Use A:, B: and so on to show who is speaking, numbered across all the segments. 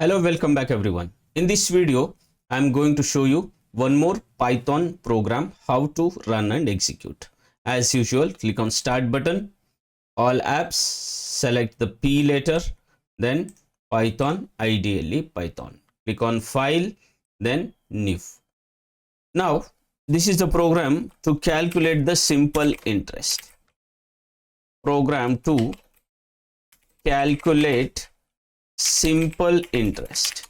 A: Hello, welcome back everyone. In this video, I'm going to show you one more Python program how to run and execute. As usual, click on Start button, all apps, select the P letter, then Python, ideally Python. Click on File, then New. Now, this is the program to calculate the simple interest. Program to calculate simple interest.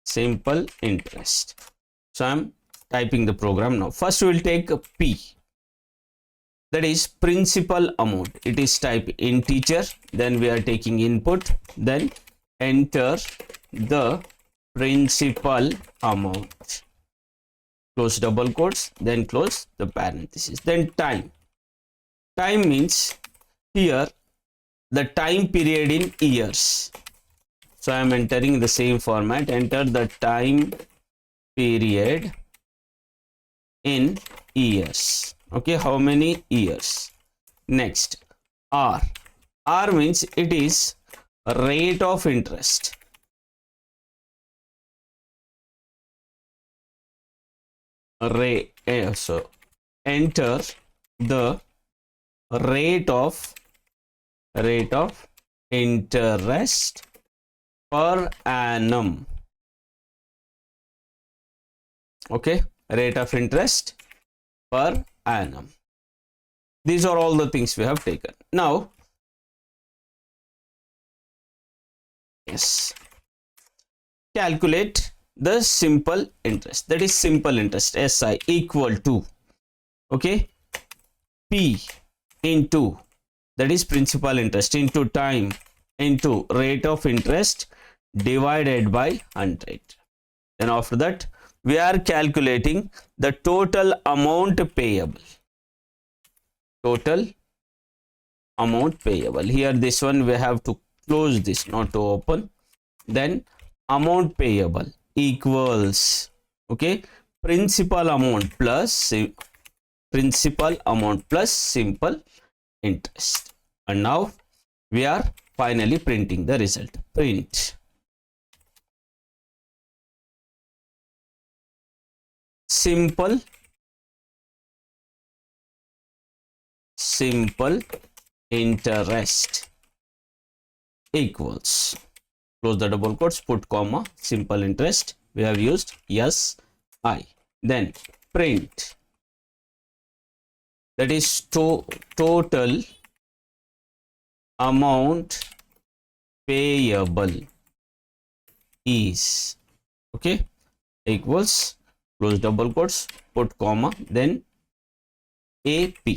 A: Simple interest. So I'm typing the program now. First we will take a P, that is principal amount. It is type integer, then we are taking input, then enter the principal amount, close double quotes, then close the parenthesis. Then time means here the time period in years. So I am entering the same format. Enter the time period in years. Okay, how many years? Next, R. R means it is rate of interest. So enter the rate of interest per annum. Okay, rate of interest per annum. These are all the things we have taken. Now, yes, calculate the simple interest. That is simple interest, SI, equal to, okay, P into, that is principal interest, into time, into rate of interest divided by 100. Then after that, we are calculating the total amount payable. Total amount payable. Here this one we have to close this, not to open. Then amount payable equals, okay, principal amount plus simple interest. And now we are finally printing the result. Print simple interest equals, close the double quotes, put comma, simple interest, we have used SI. Then print, that is total amount payable is, okay, equals, close double quotes, put comma, then AP.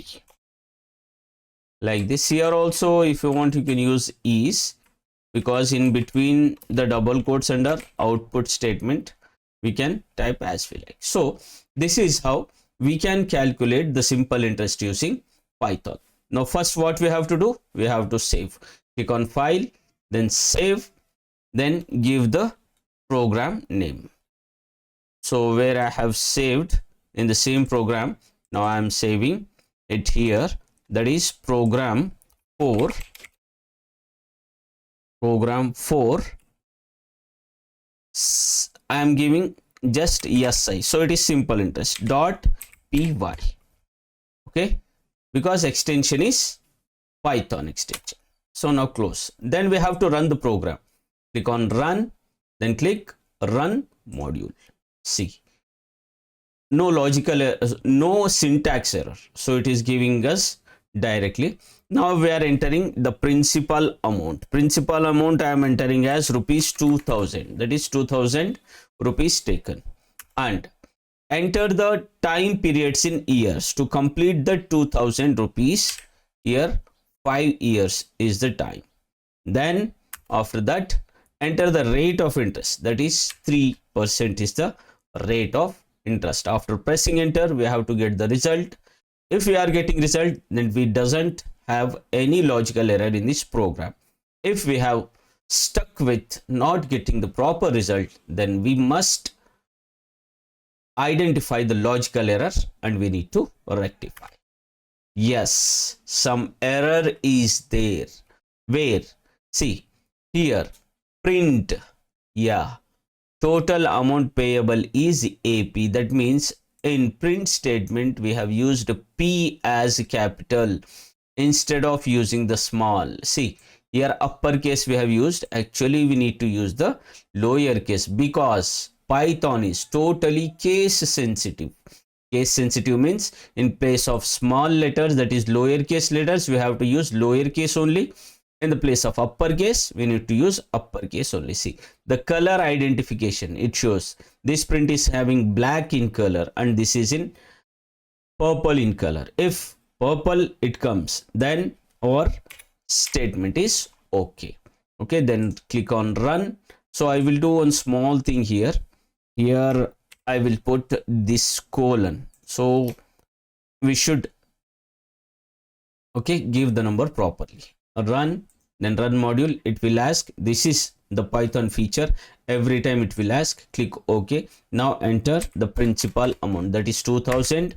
A: Like this. Here also, if you want, you can use is, because in between the double quotes under output statement we can type as we like. So this is how we can calculate the simple interest using Python. Now first what we have to do, we have to save. Click on File, then Save, then give the program name. So where I have saved in the same program, now I am saving it here, that is program 4 I am giving just SI, so it is simple interest dot py, okay, because extension is Python extension. So now close. Then we have to run the program. Click on Run, then click Run Module. See, no logical, no syntax error, so it is giving us directly. Now we are entering the principal amount. Principal amount I am entering as rupees 2000, that is 2000 rupees taken, and enter the time periods in years. To complete the 2000 rupees, here 5 years is the time. Then after that, enter the rate of interest, that is 3% is the rate of interest. After pressing enter, we have to get the result. If we are getting result, then we doesn't have any logical error in this program. If we have stuck with not getting the proper result, then we must identify the logical error and we need to rectify. Yes, some error is there. Where? See here, print, yeah, total amount payable is AP. That means in print statement we have used P as capital instead of using the small. See here, uppercase we have used. Actually we need to use the lowercase because Python is totally case sensitive. Case sensitive means in place of small letters, that is lowercase letters, we have to use lowercase only. In the place of uppercase, we need to use uppercase only. See the color identification, it shows this print is having black in color and this is in purple in color. If purple it comes, then our statement is okay. Okay, then click on run. So I will do one small thing here. Here I will put this colon. So we should, okay, give the number properly. Run, then run module. It will ask, this is the Python feature. Every time it will ask, click OK. Now enter the principal amount, that is 2000.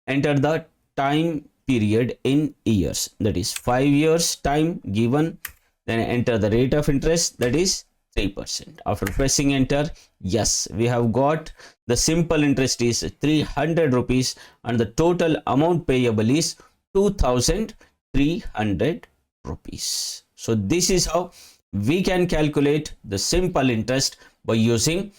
A: Enter the time period in years, that is 5 years time given. Then enter the rate of interest, that is 3%. After pressing enter, yes, we have got the simple interest is 300 rupees and the total amount payable is 2300 rupees. So this is how we can calculate the simple interest by using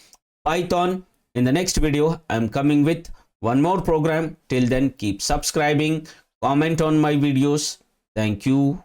A: Python. In the next video, I am coming with one more program. Till then, keep subscribing, comment on my videos. Thank you.